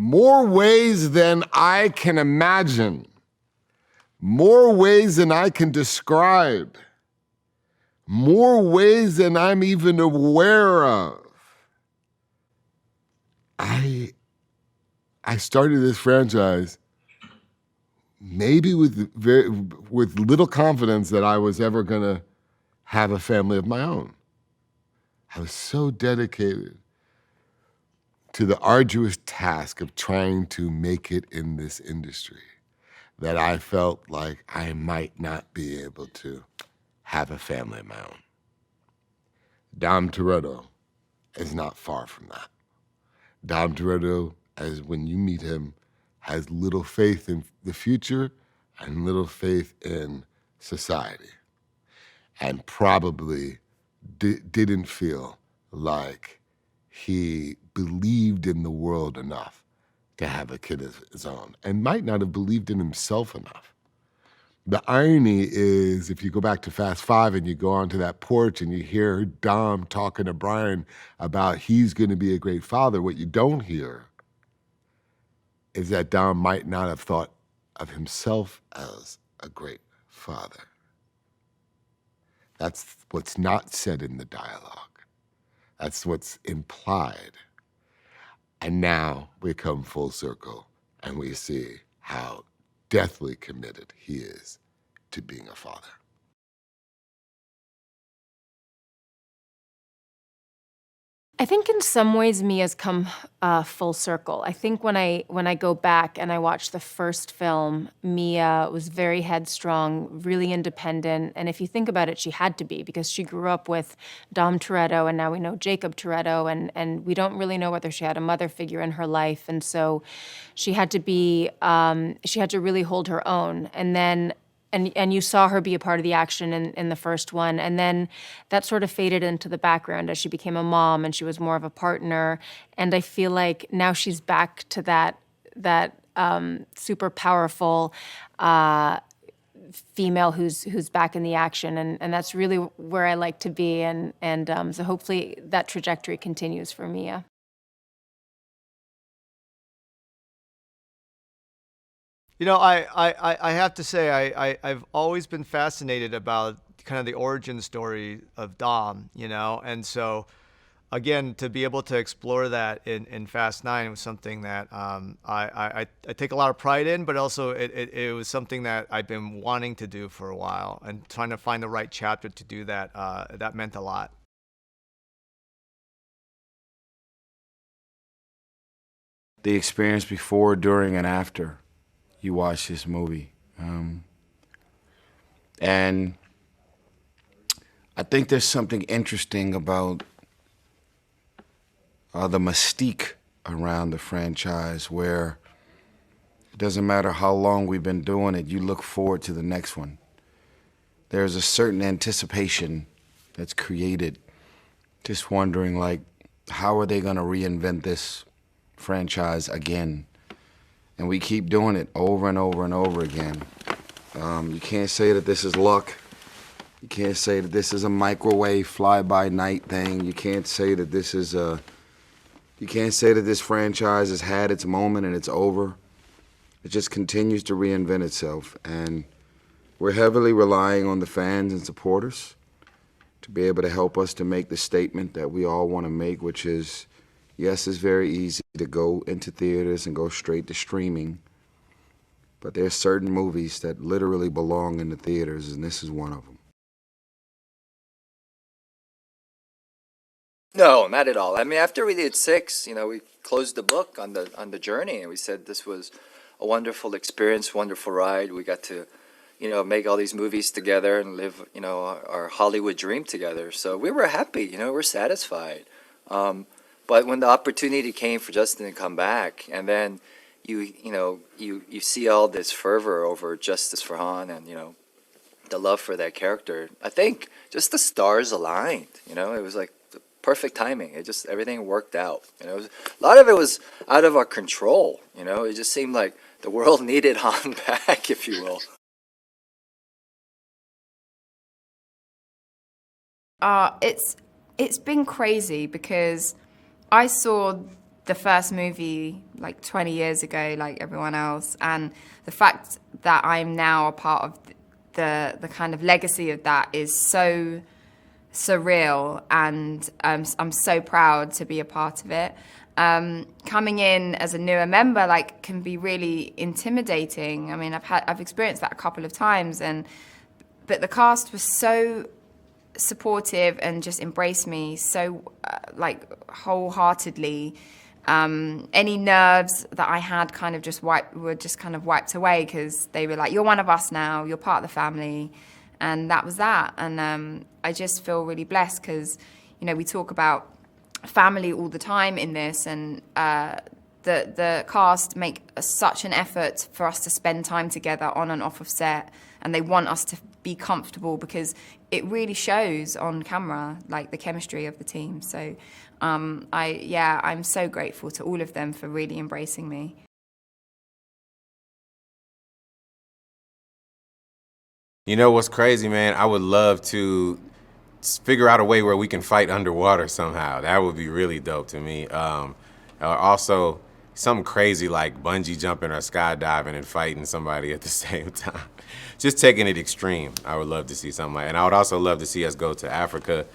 more ways than I can imagine, more ways than I can describe, more ways than I'm even aware of. I started this franchise maybe with little confidence that I was ever going to have a family of my own. I was so dedicated to the arduous task of trying to make it in this industry that I felt like I might not be able to have a family of my own. Dom Toretto is not far from that. Dom Toretto, as when you meet him, has little faith in the future and little faith in society, and probably didn't feel like he believed in the world enough to have a kid of his own, and might not have believed in himself enough. The irony is, if you go back to Fast Five and you go onto that porch and you hear Dom talking to Brian about he's going to be a great father, what you don't hear is that Dom might not have thought of himself as a great father. That's what's not said in the dialogue. That's what's implied. And now we come full circle and we see how deathly committed he is to being a father. I think in some ways Mia's come full circle. I think when I go back and I watch the first film, Mia was very headstrong, really independent, and if you think about it, she had to be because she grew up with Dom Toretto, and now we know Jacob Toretto, and we don't really know whether she had a mother figure in her life, and so she had to be she had to really hold her own, and then. And you saw her be a part of the action in the first one. And then that sort of faded into the background as she became a mom and she was more of a partner. And I feel like now she's back to that super powerful female who's back in the action. And that's really where I like to be. And so hopefully that trajectory continues for Mia. You know, I have to say, I've always been fascinated about kind of the origin story of Dom, you know? And so, again, to be able to explore that in Fast 9 was something that I take a lot of pride in, but also it was something that I've been wanting to do for a while, and trying to find the right chapter to do that, that meant a lot. The experience before, during, and after you watch this movie. And I think there's something interesting about the mystique around the franchise, where it doesn't matter how long we've been doing it, you look forward to the next one. There's a certain anticipation that's created, just wondering, like, how are they gonna reinvent this franchise again? And we keep doing it over and over and over again. You can't say that this is luck. You can't say that this is a microwave fly-by-night thing. You can't say that this is you can't say that this franchise has had its moment and it's over. It just continues to reinvent itself. And we're heavily relying on the fans and supporters to be able to help us to make the statement that we all want to make, which is, yes, it's very easy to go into theaters and go straight to streaming, but there's certain movies that literally belong in the theaters, and this is one of them. No, not at all. I mean, after we did 6, you know, we closed the book on the journey, and we said this was a wonderful experience, wonderful ride. We got to, you know, make all these movies together and live, you know, our Hollywood dream together. So we were happy, you know, we're satisfied. But when the opportunity came for Justin to come back, and then you see all this fervor over justice for Han, and you know the love for that character, I think just the stars aligned. You know, it was like the perfect timing. It just, everything worked out. You know, a lot of it was out of our control. You know, it just seemed like the world needed Han back, if you will. It's been crazy because I saw the first movie like 20 years ago, like everyone else, and the fact that I'm now a part of the kind of legacy of that is so surreal, and I'm so proud to be a part of it. Coming in as a newer member like can be really intimidating. I mean, I've experienced that a couple of times, but the cast was so supportive and just embraced me so like wholeheartedly. Any nerves that I had kind of were just kind of wiped away, because they were like, you're one of us now, you're part of the family. And that was that. And I just feel really blessed because, you know, we talk about family all the time in this, and the cast make such an effort for us to spend time together on and off of set, and they want us to be comfortable because it really shows on camera, like the chemistry of the team. So I'm so grateful to all of them for really embracing me. You know what's crazy, man? I would love to figure out a way where we can fight underwater somehow. That would be really dope to me. Also, something crazy like bungee jumping or skydiving and fighting somebody at the same time. Just taking it extreme. I would love to see something like that. And I would also love to see us go to Africa,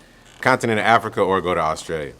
continent of Africa, or go to Australia.